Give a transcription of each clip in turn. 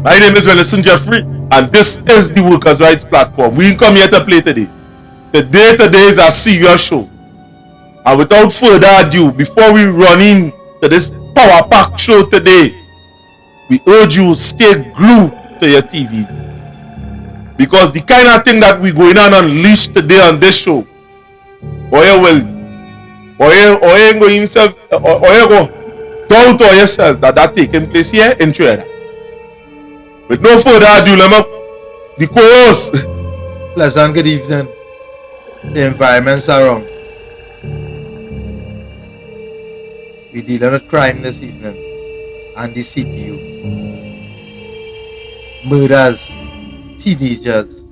My name is Wellison Jeffrey, and this is the Workers' Rights Platform. We didn't come here to play today. Today is a serious show. And without further ado, before we run in to this power pack show today, we urge you to stay glued to your TVs. Because the kind of thing that we're going on unleash today on this show, you go doubt to yourself that taking place here in Trinidad. With no further ado, the co-host. Pleasant good evening. The environments are wrong. We're dealing with crime this evening and the CPU. Murders, teenagers.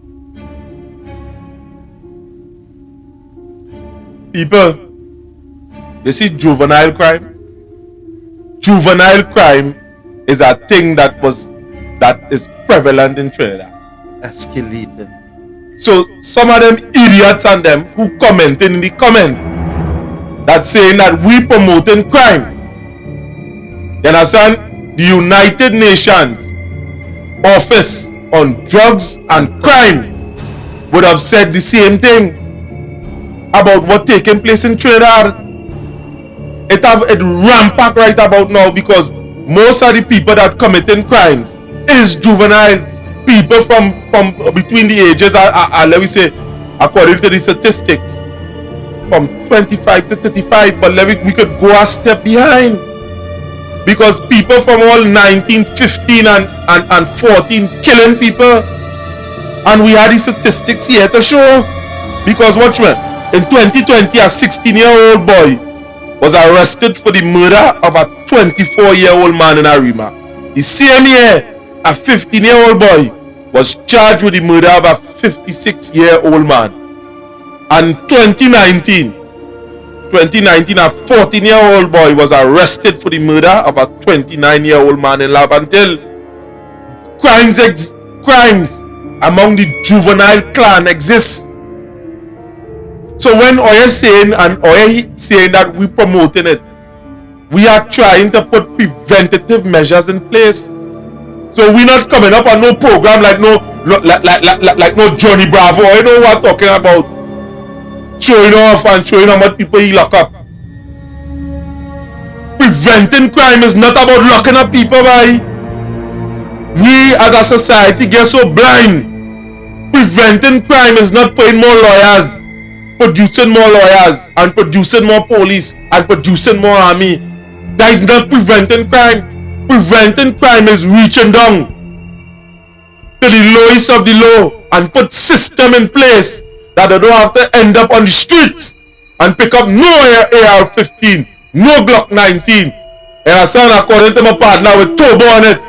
People, you see juvenile crime? Juvenile crime is a thing that is prevalent in Trinidad. Escalated. So some of them idiots and them who commented in the comment that saying that we promoting crime. You understand? The United Nations Office on Drugs and Crime would have said the same thing about what taking place in Trinidad. It rampant right about now because most of the people that committing crimes is juveniles. People from between the ages, let me say, according to the statistics, from 25 to 35, but we could go a step behind. Because people from all 19, 15 and 14 killing people. And we had the statistics here to show. Because watch me, in 2020, a 16-year-old boy was arrested for the murder of a 24-year-old man in Arima. The same year, a 15-year-old boy was charged with the murder of a 56-year-old man. And 2019, a 14-year-old boy was arrested for the murder of a 29-year-old man in Lavantil. Crimes among the juvenile clan exist. So when Oya saying that we promoting it, we are trying to put preventative measures in place. So we're not coming up on no program like no Johnny Bravo. You know what I'm talking about? Showing off and showing how much people he lock up. Preventing crime is not about locking up people, boy. We as a society get so blind. Preventing crime is not putting more lawyers, producing more lawyers, and producing more police, and producing more army. That is not preventing crime. Preventing crime is reaching down to the lowest of the low and put system in place that they don't have to end up on the streets and pick up no AR-15, no Glock 19. And I sound according to my partner with turbo on it.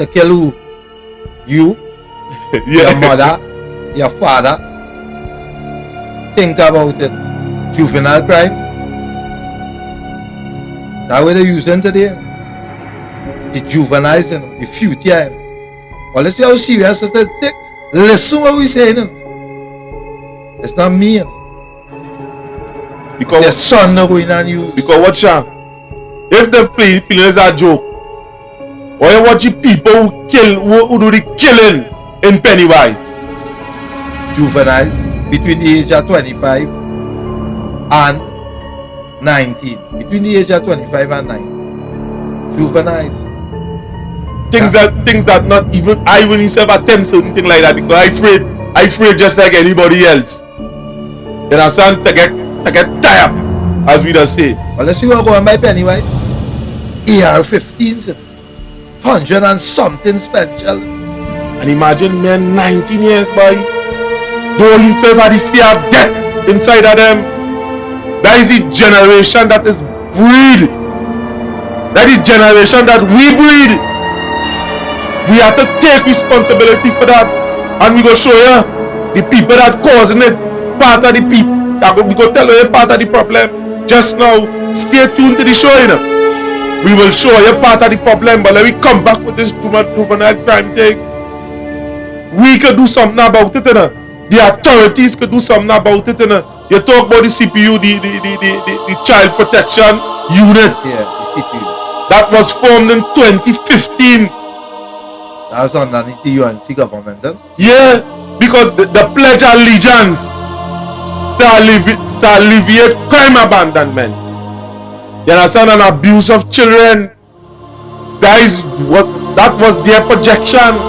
To kill who? You? Yeah. Your mother? Your father? Think about it. Juvenile crime? That's what they're using today. The juveniles and the future. Well, let's see how serious it is. Listen what we're saying. It's not me. Because your son not going on use. Because watch out. If the feeling is a joke, or you watch the people who do the killing in Pennywise. Juveniles between the age of 25 and 19. Between the age of 25 and 19. Juveniles. Things that not even I will myself attempt something like that because I afraid just like anybody else. You understand? To get tired, as we just say. Well, let's see what going by Pennywise. AR-15s, 100 and something special. And imagine men 19 years boy, though himself had the fear of death inside of them. That is the generation that is breed. That is the generation that we breed. We have to take responsibility for that. And we go show you the people that causing it. Part of the people. We go tell you part of the problem. Just now, stay tuned to the show, you know. We will show you part of the problem, but let me come back with this juvenile crime thing. We could do something about it, you know. The authorities could do something about it, you know. You talk about the CPU, the Child Protection Unit. Yeah, the CPU. that was formed in 2015. That's underneath the UNC government, then? Yes, because the pledge allegiance to alleviate crime abandonment. You understand? And abuse of children. That was their projection.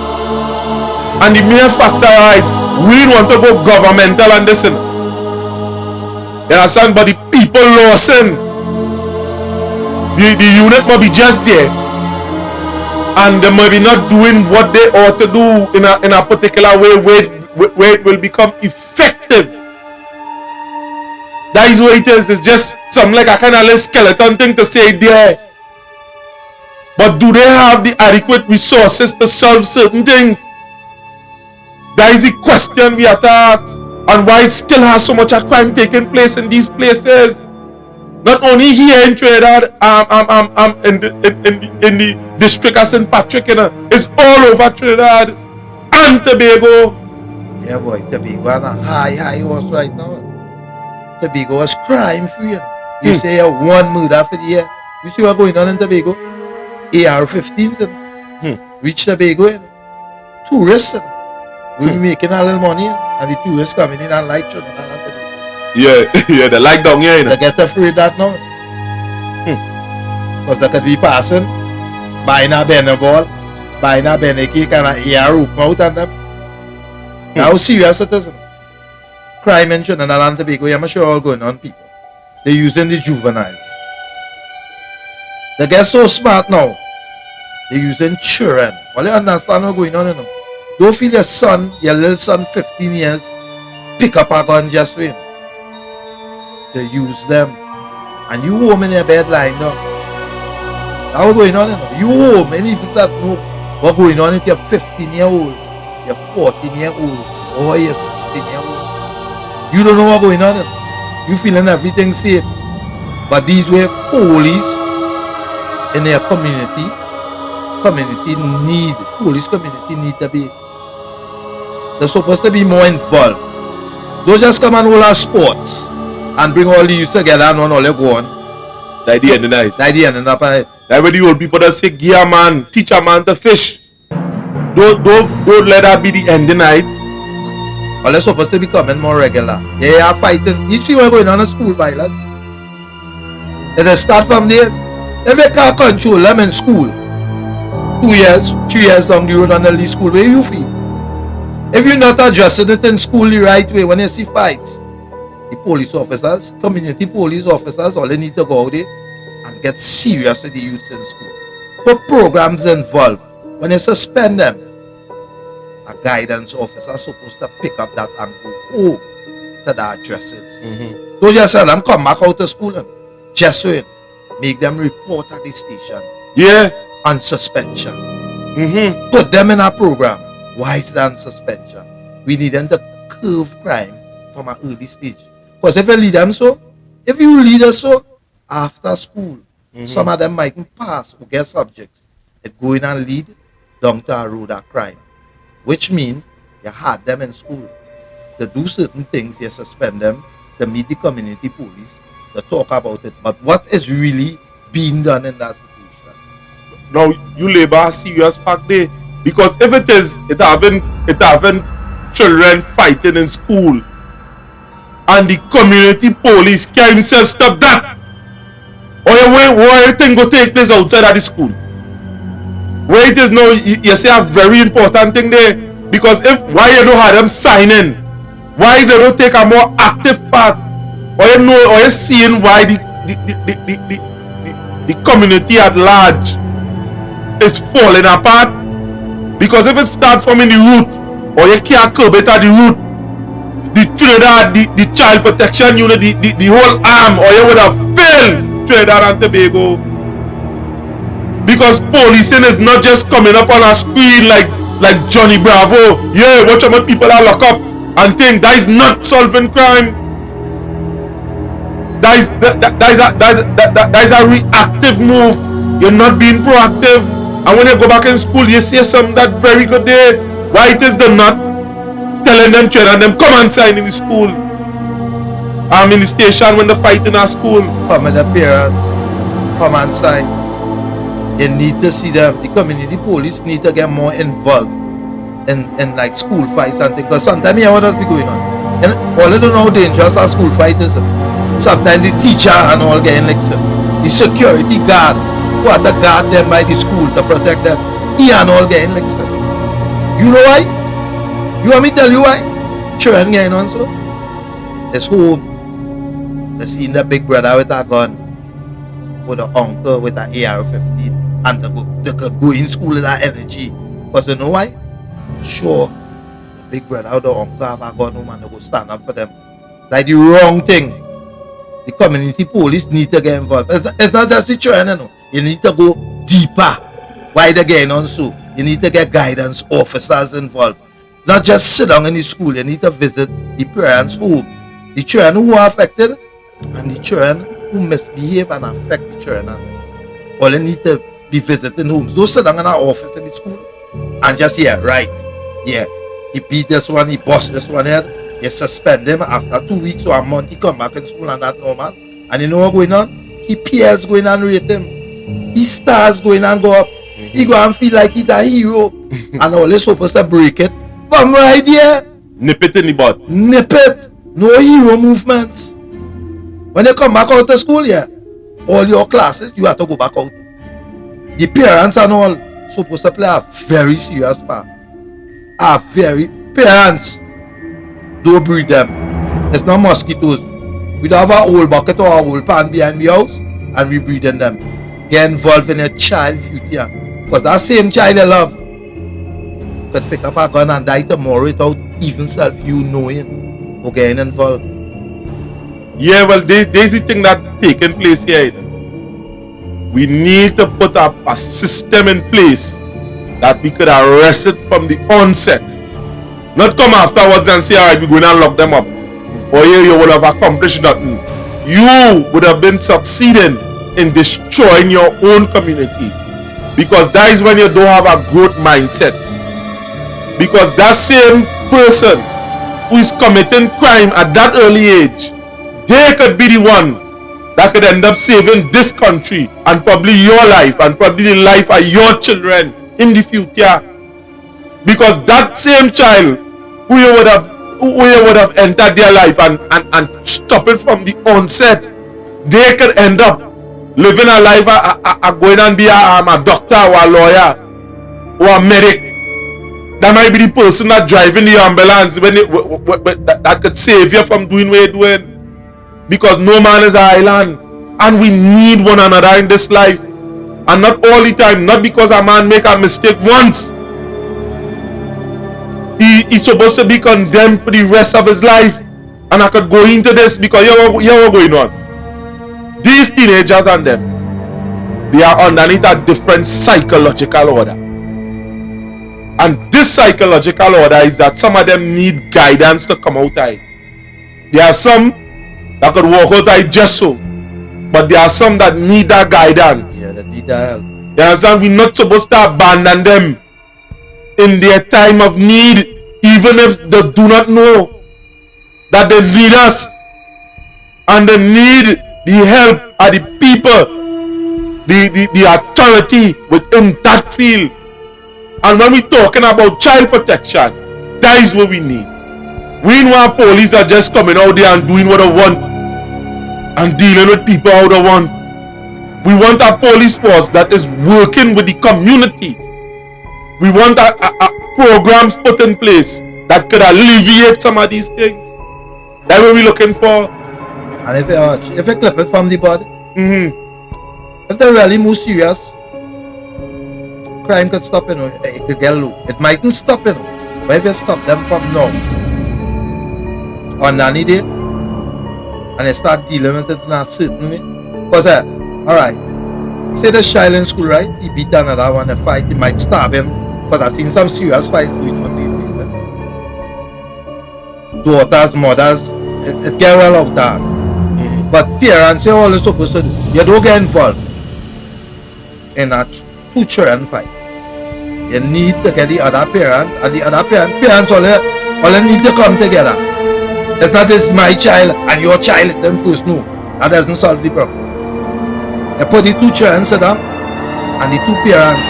And the mere factor, right, we didn't want to go governmental on this. You understand? But the people lost in. The unit might be just there. And they might be not doing what they ought to do in a particular way where it will become effective. That is what it is. It's just some like a kind of little skeleton thing to say there. But do they have the adequate resources to solve certain things? That is the question we have to ask. And why it still has so much of crime taking place in these places. Not only here in Trinidad, in the district of St. Patrick, you know, it's all over Trinidad and Tobago. Yeah, boy, Tobago on a high horse right now. Tobago is crime free. You say one murder for the year. You see what's going on in Tobago? AR-15s reach Tobago. Tourists will be making a little money, and the tourists coming in and like Trinidad and Tobago. Yeah, they like down here, you know. They get afraid that now. Because they could be passing, buying a banner ball, buying a banner cake, and an AR open out on them. Now, how serious it is. Crime in Trinidad and Tobago, I'm sure all going on, people. They're using the juveniles. They get so smart now. They're using children. Well, you understand what's going on, you know. Don't feel your little son, 15 years, pick up a gun just for him. To use them. And you home in your bed lying down. That's what's going on, you know. You home, and if you know what's going on with your 15-year-old, your 14-year-old, or your 16-year-old. You don't know what's going on. You feeling everything safe. But these were police in their community need to be, they're supposed to be more involved. Don't just come and hold our sports and bring all the youth together and all they go on. That's the end of the night. That's the end of the night. That's where the old people that say, gear man, teach a man to fish. Don't let that be the end of the night. Well, they're supposed to be coming more regular. They are fighting. You see what's going on in school violence? If they start from there, if they can't control them in school, 2 years, 3 years down the road on the lead school, where you feel? If you're not addressing it in school the right way, when you see fights, the police officers, community police officers, all they need to go out there and get serious with the youths in school. Put programs involved. When you suspend them, a guidance officer is supposed to pick up that and go home to the addresses. Don't just tell them come back out of school and just so make them report at the station. Yeah. On suspension. Put them in a program. Why is that suspension? We need them to curve crime from an early stage. Because if you lead them so, if you lead us so, after school, some of them mightn't pass or get subjects. It go in and lead down to a road of crime. Which means you had them in school. To do certain things, you suspend them, to meet the community police, to talk about it. But what is really being done in that situation? Now, you labor a serious fact there. Because if it having children fighting in school, and the community police can't himself stop that, or everything go take place outside of the school. Where it is now, you see a very important thing there. Because why you don't have them signing, why they don't take a more active part, or you seeing why the community at large is falling apart. Because if it starts from in the root, or you can't curb it at the root, the Trinidad, the child protection unit, the whole arm, or you would have failed Trinidad and Tobago. Because policing is not just coming up on a screen like Johnny Bravo. Yeah, watch how many people are locked up and think that is not solving crime. That is a reactive move. You're not being proactive. And when you go back in school, you see something that very good day. Why it is them not telling them children them come and sign in the school? I'm in the station when they fight in our school. Come with the parents, come and sign. You need to see them. The community police need to get more involved in like school fights and things. Because sometimes you hear what else be going on. And all you don't know how dangerous are school fights is. Sometimes the teacher and all getting like the security guard who have to guard them by the school to protect them. He and all getting like You know why? You want me to tell you why? Children getting on so. It's home. They seen the big brother with a gun, with an uncle with an AR-15, and they could go in school with that energy. Because you know why? Sure, the big brother or the uncle have a gun home and they go stand up for them. Like the wrong thing. The community police need to get involved. It's not just the children, you know. You need to go deeper. Why they getting on so? You need to get guidance officers involved. Not just sit down in the school. You need to visit the parents' home. The children who are affected and the children who misbehave and affect the children. All you need to be visiting homes. Don't sit down in an office in the school and just right. Yeah, he beat this one, he bust this one here. You suspend him after 2 weeks or a month. He come back in school and that's normal. And you know what going on? He peers going and rate him. His stars going and go up. He go and feel like he's a hero. And all they supposed to break it from right here. Nip it in the bud. Nip it. No hero movements. When you come back out of school, all your classes you have to go back out. The parents and all supposed to play a very serious part. Parents don't breed them. It's not mosquitoes. We don't have a whole bucket or a whole pan behind the house and we breeding them. Get involved in your child future. Because that same child you love could pick up a gun and die tomorrow without even self you knowing or getting involved. Yeah, well, there's the thing that taking place here. We need to put up a system in place that we could arrest it from the onset. Not come afterwards and say, alright, we're going to lock them up. Or you would have accomplished nothing. You would have been succeeding in destroying your own community. Because that is when you don't have a growth mindset. Because that same person who is committing crime at that early age, they could be the one that could end up saving this country and probably your life and probably the life of your children in the future. Because that same child who you would have entered their life and stop it from the onset, they could end up living a life going and be a doctor or a lawyer or a medic. That might be the person that driving the ambulance that could save you from doing what you're doing. Because no man is an island. And we need one another in this life. And not all the time. Not because a man make a mistake once. He's supposed to be condemned for the rest of his life. And I could go into this because you know what's going on. These teenagers and them, they are underneath a different psychological order. And this psychological order is that some of them need guidance to come out of it. There are some that could walk out of it just so. But there are some that need that guidance. Yeah, that need that help. You understand? We're not supposed to abandon them in their time of need, even if they do not know that they need us and they need the help of the people, the authority within that field. And when we're talking about child protection, that is what we need. We don't want police are just coming out there and doing what they want and dealing with people how they want. We want a police force that is working with the community. We want a programs put in place that could alleviate some of these things. That's what we're looking for. And if you clip it from the bud, if they're really more serious, crime could stop, it could get low. It mightn't stop, but if you stop them from now, on any day, and they start dealing with it in a certain way, because, alright, say the child in school, right, he beat another one, a fight, he might stab him, because I've seen some serious fights going on these days. Daughters, mothers, it get well out there. But parents, you're always supposed to do. You don't get involved in a two children fight. You need to get the other parent, and the other parents all need to come together. It's not this my child and your child, let them first. No, that doesn't solve the problem. You put the two children sit down and the two parents,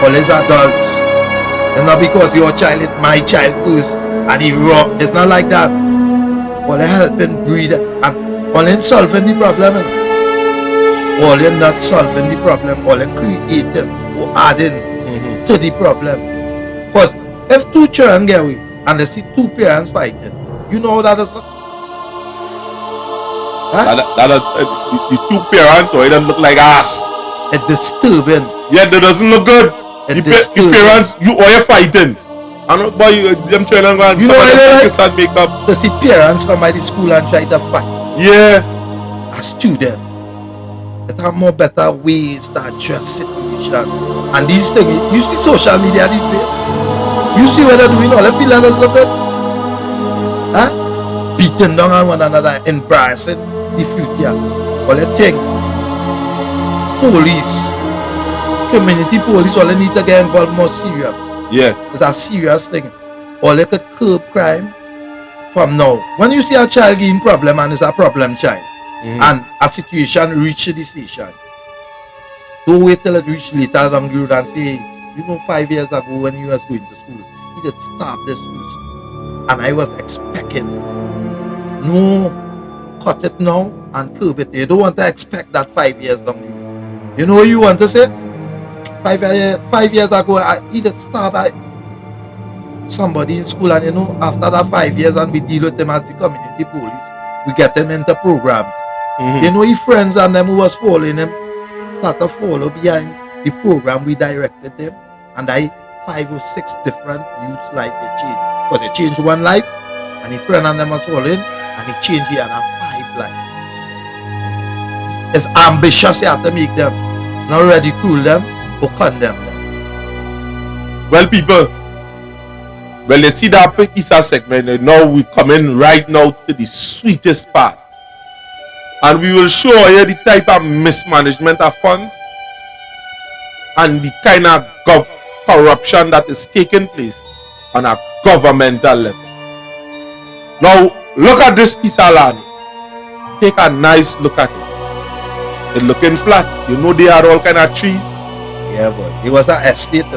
all is adults. It's not because your child is my child first and he raw. It's not like that. All they helping breed and all in solving the problem. All in not solving the problem, all in creating or adding to the problem. Because if two children get away and they see two parents fighting, you know that is. Huh? The two parents, or it doesn't look like ass. It's disturbing. Yeah, that doesn't look good. The parents, you or you're fighting. I know, boy, them children going you know what kiss and make up. To see parents come by the school and try to fight. Yeah. A student. There are more better ways to address situations. And these things, you see social media these days. You see what they're doing, all they feel like look good. Huh? Beating down on one another, embarrassing the future. All they think. Police, community police, all they need to get involved more serious. Yeah. It's a serious thing. All they could curb crime from now. When you see a child getting problem and it's a problem child, and a situation reach the station, don't wait till it reach later down the road and say, you know, 5 years ago when you was going to school, he did stop this person. And I was expecting, no, cut it now and curb it. You don't want to expect that 5 years down the road. You know what you want to say? 5 years ago, he did stop somebody in school, and you know, after that 5 years and we deal with them as the community police, we get them into programs. You know, his friends and them who was following him start to follow behind the program we directed them, and 5 or 6 different youths' life they changed. Because they changed one life, and his friend and them was following, and he changed the other 5 lives. It's ambitious you have to make them, not ridicule them or condemn them. Well, people, well, you see that piece of segment, and now we come in right now to the sweetest part. And we will show you the type of mismanagement of funds and the kind of corruption that is taking place on a governmental level. Now, look at this piece of land. Take a nice look at it. It's looking flat. You know they had all kind of trees. Yeah, but it was an estate.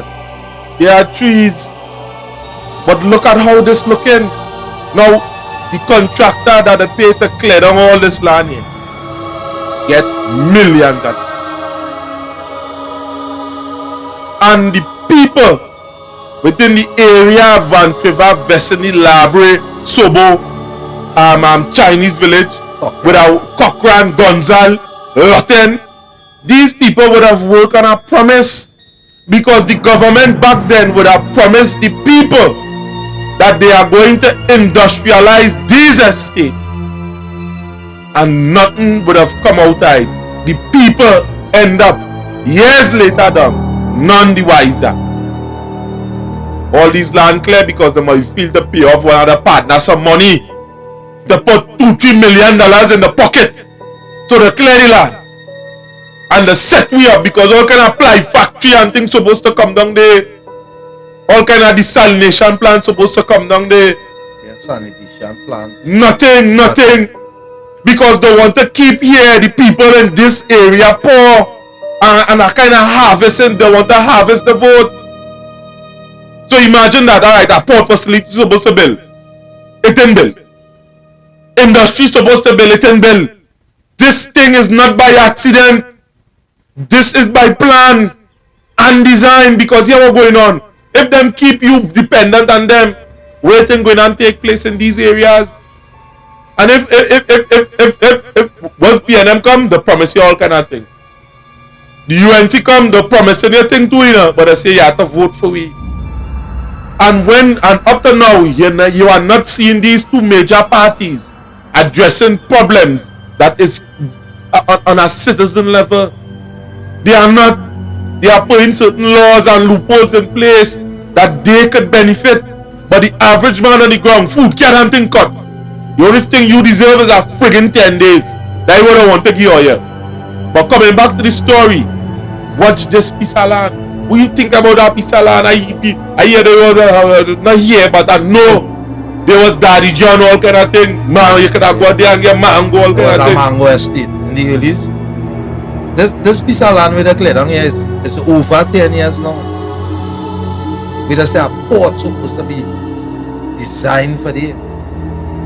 There are trees. But look at how this looking. Now, the contractor that they pay to clear down all this land here get millions of it. And the people within the area of Vance, Vecini, Labre, Sobo, Chinese village, with our Cochran, Gonzal, Rotten, these people would have worked on a promise, because the government back then would have promised the people that they are going to industrialize these estates, and nothing would have come out of it. The people end up years later down, none the wiser. All these land clear because they might feel to pay off one of the partners some money to put $2-3 million in the pocket, so they clear the land and they set we up, because all kind of ply factory and things supposed to come down there. All kind of desalination plants supposed to come down there. Yeah, sanitation plant. Nothing. Because they want to keep here the people in this area poor, and a kind of harvesting. They want to harvest the vote. So imagine that, alright, a port facility supposed to build. It didn't build. Industry supposed to build. It didn't build. This thing is not by accident. This is by plan and design, because here what's going on. If them keep you dependent on them, what thing going to take place in these areas? And if once PNM come, they promise you all kind of thing. The UNC come, they promise you thing too, you know, but they say you have to vote for we. And up to now, you are not seeing these two major parties addressing problems that is on a citizen level. They are not. They are putting certain laws and loopholes in place that they could benefit, but the average man on the ground, food can't think cut. The only thing you deserve is a friggin' 10 days. That is what I want to give you. But coming back to the story, watch this piece of land. What you think about that piece of land? I hear there was not here, but I know there was Daddy John, all kind of thing. Man, you could have got there and get mango, all kind of thing. Mango estate in the hills. This piece of land with the clear down here is It's over 10 years now. We just say a port supposed to be designed for this.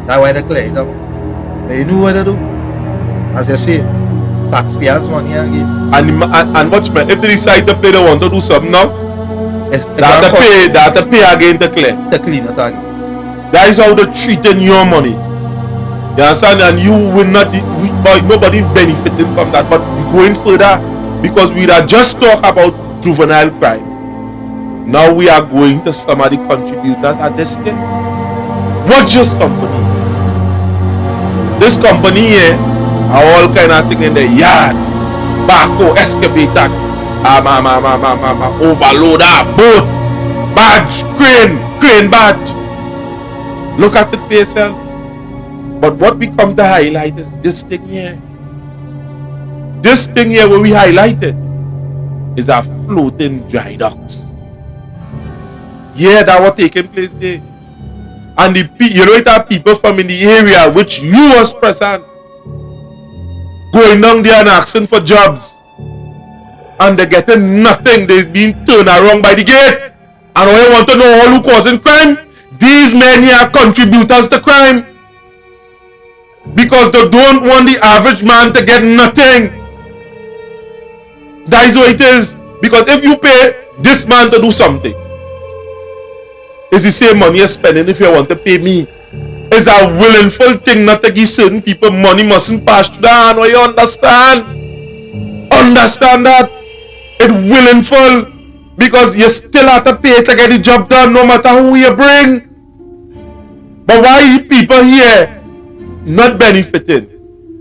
That's why they clear it down. But you know what they do? As I say, taxpayers' money again. And much more. If they decide to play, they want to do something now. They have to pay again to clear. To clean it again. That is how they're treating your money. You understand? And you will not, nobody benefiting from that. But going further, because we are just talk about juvenile crime. Now we are going to some of the contributors at this game. Watch this company. This company here are all kind of thing in the yard. Backhoe, excavator, overloader, boat, badge, crane badge. Look at it for yourself. But what we come to highlight is this thing here. This thing here where we highlighted is a floating dry docks. Yeah, that was taking place there. And it are people from in the area which you was present going down there and asking for jobs. And they're getting nothing. They're being turned around by the gate. And all you want to know all who causing crime? These men here are contributors to crime. Because they don't want the average man to get nothing. That is what it is. Because if you pay this man to do something, it's the same money you're spending if you want to pay me. It's a willful thing not to give certain people money mustn't pass through the hand. Or you understand? Understand that? It's willful. Because you still have to pay to get the job done no matter who you bring. But why people here not benefiting?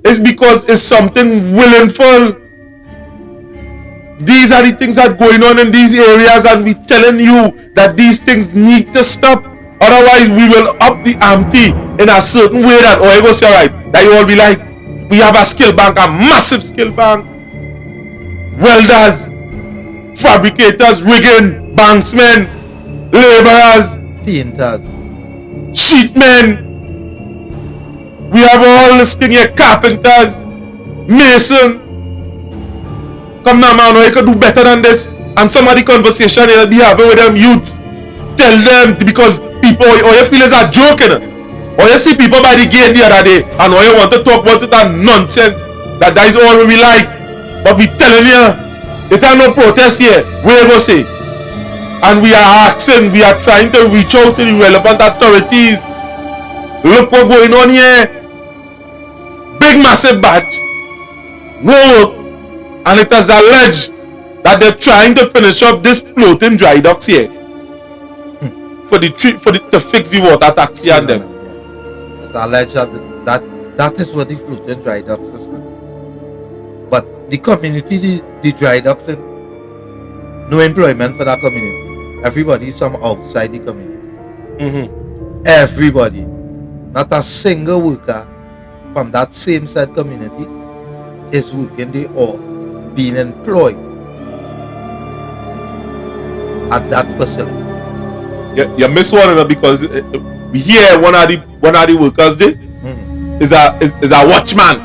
It's because it's something willful. These are the things that are going on in these areas, and we telling you that these things need to stop. Otherwise, we will up the ante in a certain way that, oh, you go say, right, that you all be like, we have a skill bank, a massive skill bank. Welders, fabricators, rigging, banksmen, laborers, painters, sheetmen. We have all this thing here, carpenters, mason. Come now, man, you can do better than this. And some of the conversation you'll be having with them youths, tell them, because people, or you feel it's a joke, you know? Or you see people by the gate the other day, and all you want to talk about it and nonsense. That is all we like. But we telling you, there are no protest here. Where you go say? And we are asking, we are trying to reach out to the relevant authorities. Look what's going on here. Big massive badge. No work. And it is alleged that they're trying to finish up this floating dry docks here to fix the water taxi and them. It's alleged that is what the floating dry docks is. But the community, the dry docks, no employment for that community. Everybody is from outside the community. Everybody. Not a single worker from that same said community is working there or being employed at that facility. You miss one because we hear one of the workers there is a watchman.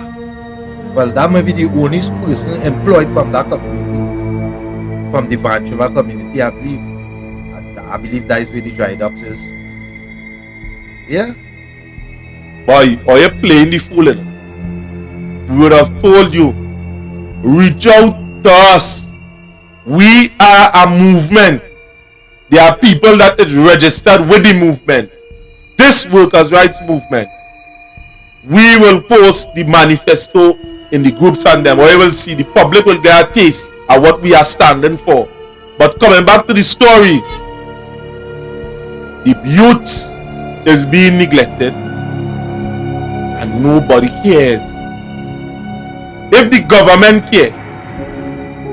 Well, that may be the only person employed from that community, from the Vance community, I believe. I believe that is where the dry docks is. Yeah. Boy, are you playing the fool? We would have told you, reach out to us. We are a movement. There are people that is registered with the movement. This workers' rights movement. We will post the manifesto in the groups and them, or you will see the public will get a taste of what we are standing for. But coming back to the story, the youths is being neglected and nobody cares. If the government care,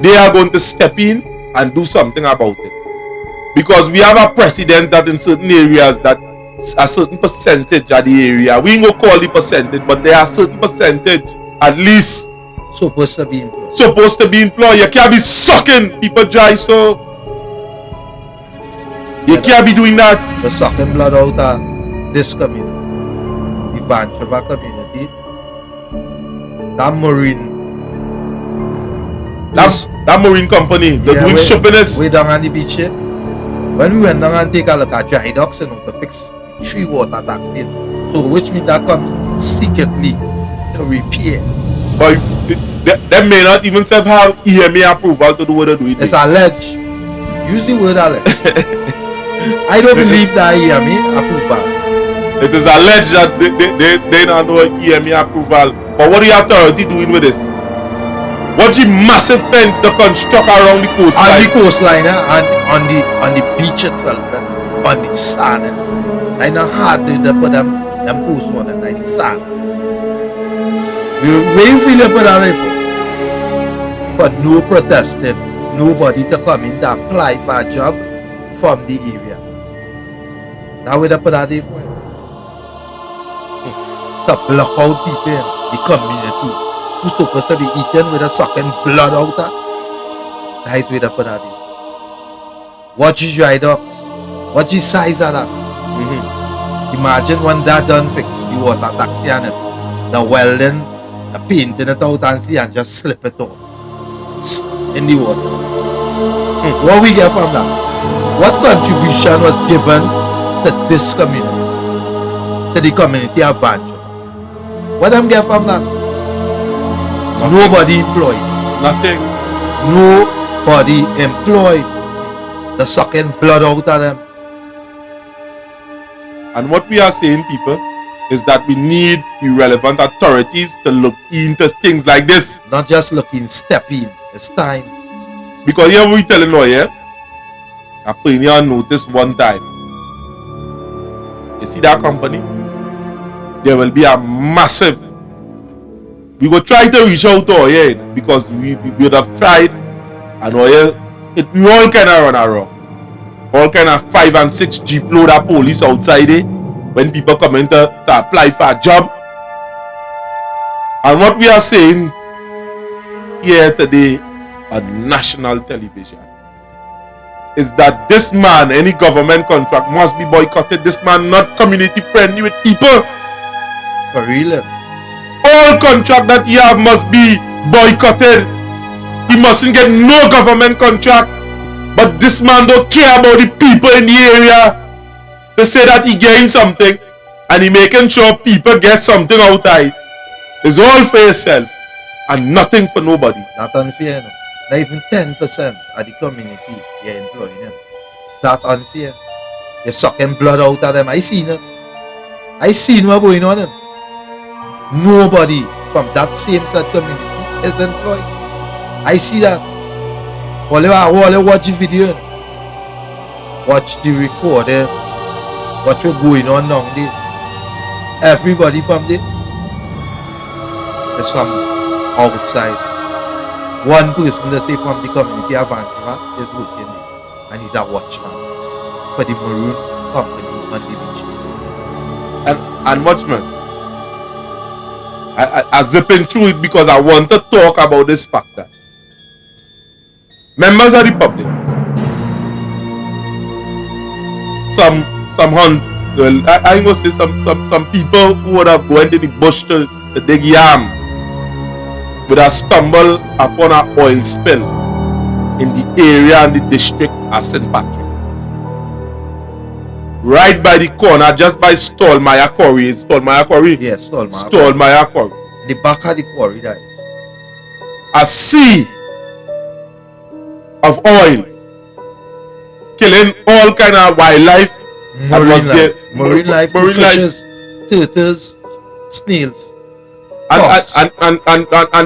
they are going to step in and do something about it. Because we have a precedent that in certain areas that a certain percentage of the area, we ain't gonna call the percentage, but there are certain percentage at least supposed to be employed. You can't be sucking people dry, so you can't be doing that. The sucking blood out of this community, the Vance community, that marine That marine company, they're doing shippiness. We down on the beach here. When we went down and take a look at dry docks, you know, to fix 3 water tax bill. So which means that come secretly to repair. But they may not even have EMA approval to do what they do. It's alleged. Use the word alleged. I don't believe that EMA approval. It is alleged that they don't know EMA approval. But what the authority doing with this? What the massive fence they construct around the coastline? On the coastline and on the beach itself, on the sand. I know hard to put them posts on it, like the sand. Where you feel about that for no protesting, nobody to come in to apply for a job from the area. That way they put that there for you. To block out people in the community who's supposed to be eaten with a sucking blood out of. That is where they put that there. Watch the dry docks. Watch the size of that. Imagine when that done fix the water taxi on it, the welding, the painting it out and see and just slip it off in the water. What we get from that? What contribution was given to this community, to the community of Vance? What them get from that? Nothing. Nobody employed. Nothing. Nobody employed. The sucking blood out of them. And what we are saying, people, is that we need the relevant authorities to look into things like this. Not just looking, step in. It's time. Because here we telling you, yeah, I put in your notice one time. You see that company? There will be a massive. We will try to reach out to Oye because we would have tried, and Oye, we all kind of run around. All kind of 5 and 6 jeep load of police outside it when people come in to apply for a job. And what we are saying here today on national television is that this man, any government contract must be boycotted. This man not community friendly with people. For real. All contract that he have must be boycotted. He mustn't get no government contract. But this man don't care about the people in the area. They say that he getting something and he making sure people get something outside. It's all for yourself and nothing for nobody. Not unfair, no. Not even 10% of the community you're employing. No. That unfair. You're sucking blood out of them. I seen it. I seen what going on. Nobody from that same set community is employed. I see that. All you watch the video, watch the recording, watch what's going on down there. Everybody from there is from outside. One person, they say from the community of Vancouver, is working there, and he's a watchman for the maroon company on the beach. And watchman, I zipping through it because I want to talk about this factor. Members of the public, some hunt. Well, I must say some people who would have gone to the bush to dig yam would have stumbled upon an oil spill in the area and the district of St. Patrick, right by the corner, just by Stallmeyer Quarry. Is Stallmeyer Quarry? Yes, Stallmeyer Quarry. The back of the quarry, that is. A sea of oil, killing all kind of wildlife. Marine life, fishes, turtles, snails, and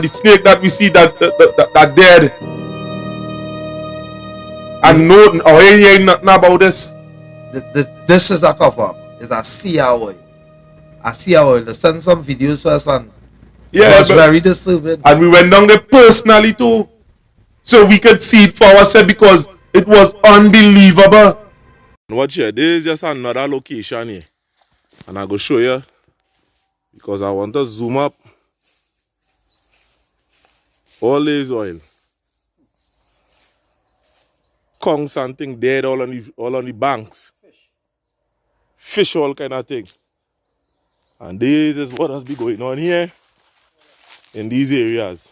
the snake that we see that dead. And no, or ain't nothing about this. This is a cover. It's a sea oil. A sea oil. They send some videos to us and it was very disturbing. And we went down there personally too, so we could see it for ourselves because it was unbelievable. Watch here, this is just another location here, and I go show you because I want to zoom up. All this oil, Kong something dead all on the banks, fish all kind of things, and this is what has been going on here in these areas.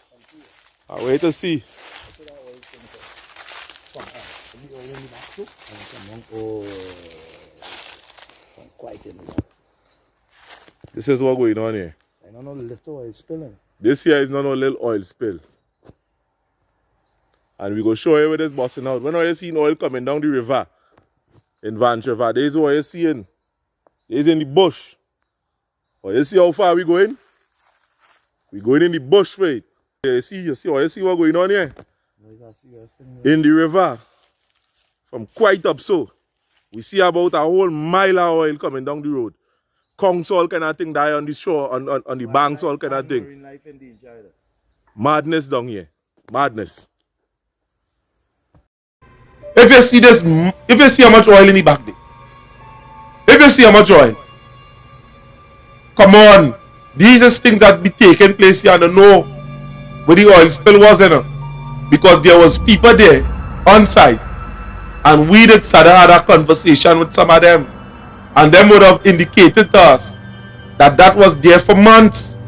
I wait to see too. Oh, quite in the This is what going on here. I don't know the little oil spilling. This here is not a little oil spill. And we go show you where this busting out. When are you seeing oil coming down the river? In Vance River. This is what you're seeing. This is in the bush. Oh, you see how far we going? We going in the bush, right? You see what going on here? In the river. From quite up so. We see about a whole mile of oil coming down the road. Conks all kind of thing die on the shore, on the banks, all kind of thing. Madness down here. Madness. If you see this, if you see how much oil in the back there, if you see how much oil, come on, these are things that be taking place here and I know where the oil spill was in, because there was people there on site, and we did start to have a conversation with some of them, and them would have indicated to us that that was there for months.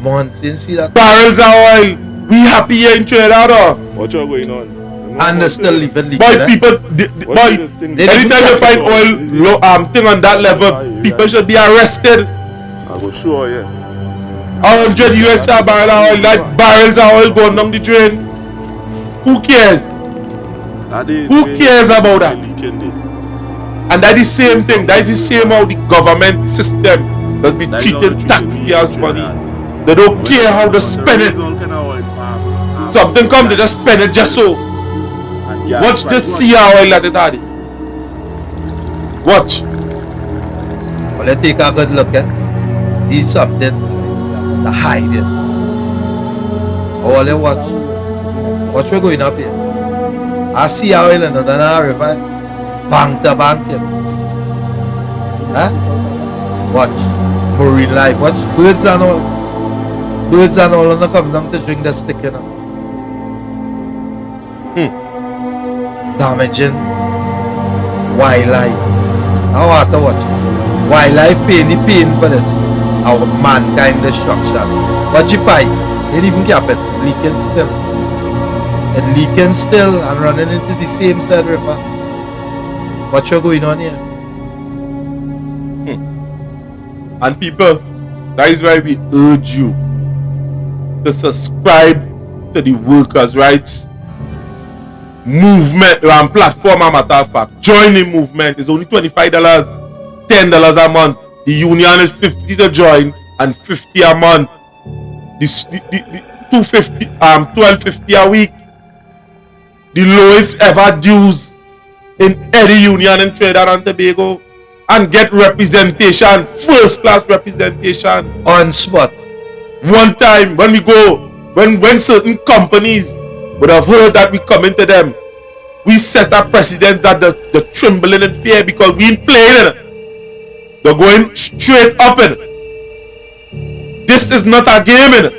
Months, you see that? Barrels of oil. We happy here in Trinidad. What's going on? And they still leaving. Boy, people, boy, anytime you find oil thing on that level, people should be arrested. I go sure, yeah. 100 US barrel of oil, like barrels of oil going down the drain. Who cares? Who cares about that? And that is the same thing. That is the same how the government system does be treating taxpayers' money. They don't care how they spend it. Something comes, they just spend it just so. Watch this sea oil that it had. Watch. Well, let's take a good look at. He's something to hide it. Oh, let's watch. Watch we're going up here. I see oil in another river. Bank to bank it. Huh? Watch. Marine life. Watch. Birds and all. Birds and all and come down to drink the stick, you know. Damaging wildlife. Now I have to watch it. Wildlife paying the pain for this. Our mankind destruction. Watch it pipe. They didn't even cap it. It leaking still. It leaking still and running into the same side river. What's going on here? And people, that is why we urge you to subscribe to the workers' rights movement and platform. A matter of fact, join the movement. It's only $25, $10 a month. The union is $50 to join and $50 a month. The $250, $12.50 a week. The lowest ever dues in any union in Trinidad and Tobago, and get representation, first class representation on spot. One time when we go, when certain companies would have heard that we come into them, we set a precedent that they're trembling in fear because we ain't playing it. They're going straight up in it. This is not a game in it.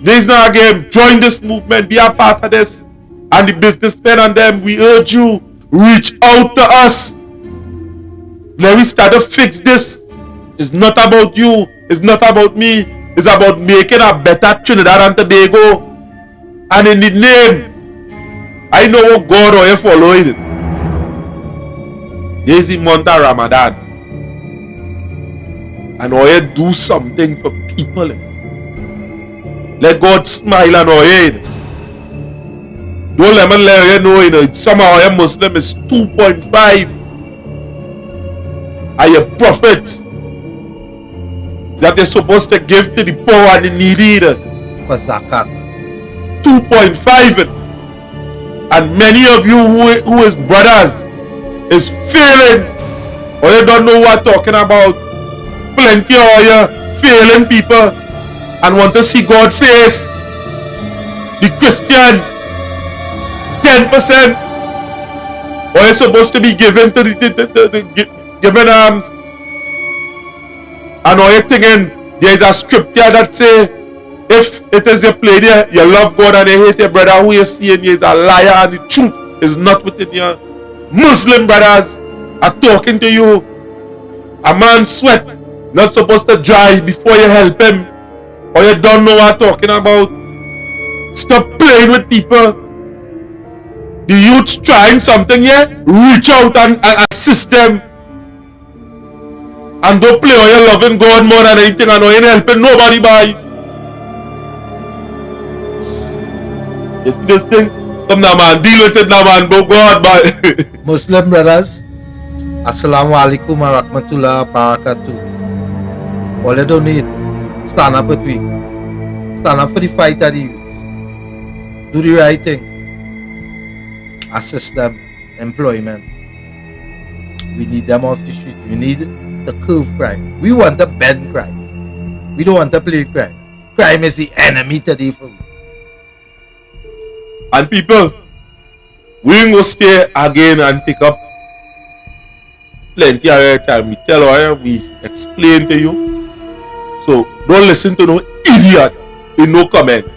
This is not a game. Join this movement, be a part of this. And the businessmen and them, we urge you, reach out to us. Let me start to fix this. It's not about you, it's not about me, it's about making a better Trinidad and Tobago. And in the name, I know what God or you following it. This is the month of Ramadan. And or you do something for people. Let God smile on our head. Don't let me let you know, somehow a Muslim is 2.5. Are you prophets that you're supposed to give to the poor and the needy? For zakat. 2.5. And many of you who is brothers is failing, or you don't know what I'm talking about. Plenty of you failing people and want to see God face. The Christian 10%, or you're supposed to be given to the giving alms. And all you're thinking, there is a scripture that say, if it is your play there, you love God and you hate your brother who you see and he is a liar and the truth is not within you. Muslim brothers are talking to you. A man's sweat not supposed to dry before you help him, or you don't know what I'm talking about. Stop playing with people. The youth trying something here, reach out and assist them. And don't play on your loving God more than anything and you ain't helping nobody by. You see this thing? Come now man, deal with it now man, go God by. Muslim brothers, Assalamu alaikum wa rahmatullah wa barakatuh. All you don't need, stand up with me. Stand up for the fight of the youth. Do the right thing. Assist them, employment. We need them off the street. We need to curb crime. We want to bend crime. We don't want to play crime. Crime is the enemy today for me. And people, we ain't gonna stay again and take up plenty of your time. We tell you, we explain to you. So don't listen to no idiot in no comment.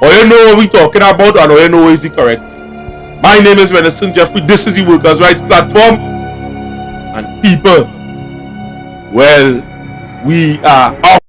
Or you know what we talking about and or you know is it correct. My name is Vance Jeffrey. This is the Workers' Rights Platform. And people, well, we are out.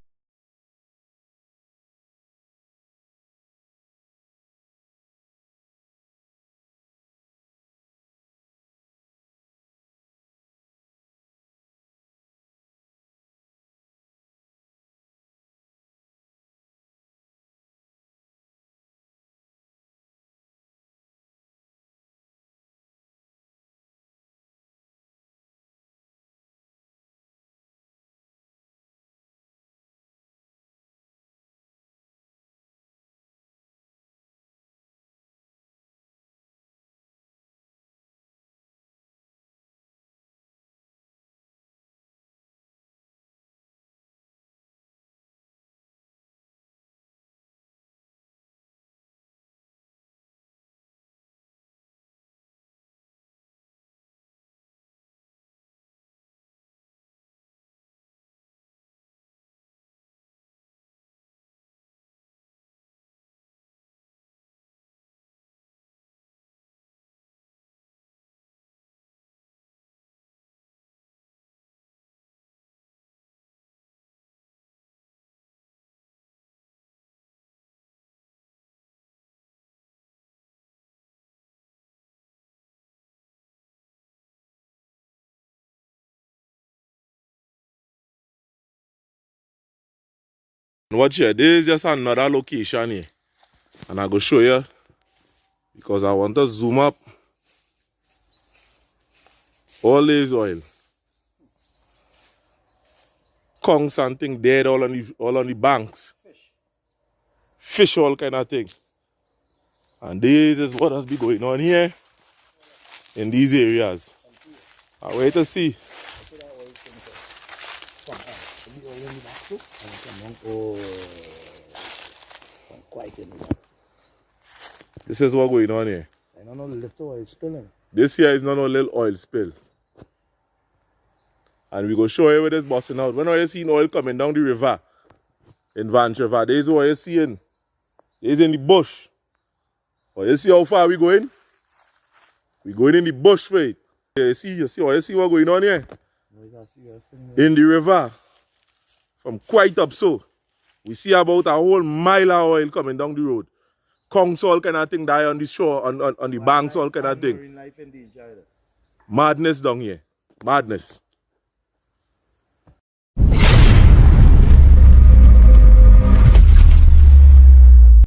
Watch here, this is just another location here. And I go show you because I want to zoom up. All this oil. Kong something dead all on the banks. Fish all kind of thing. And this is what has been going on here in these areas. I wait to see. This is what going on here. This here is not no little oil spill. And we go show you where this busting out. When are you seeing oil coming down the river? In Vance River. This is what you're seeing. This is in the bush. But you see how far we going? We going in the bush, wait. You see what going on here? In the river. From quite up so. We see about a whole mile of oil coming down the road. Kongs all kind of thing die on the shore, on the banks, all kind of thing. Madness down here. Madness.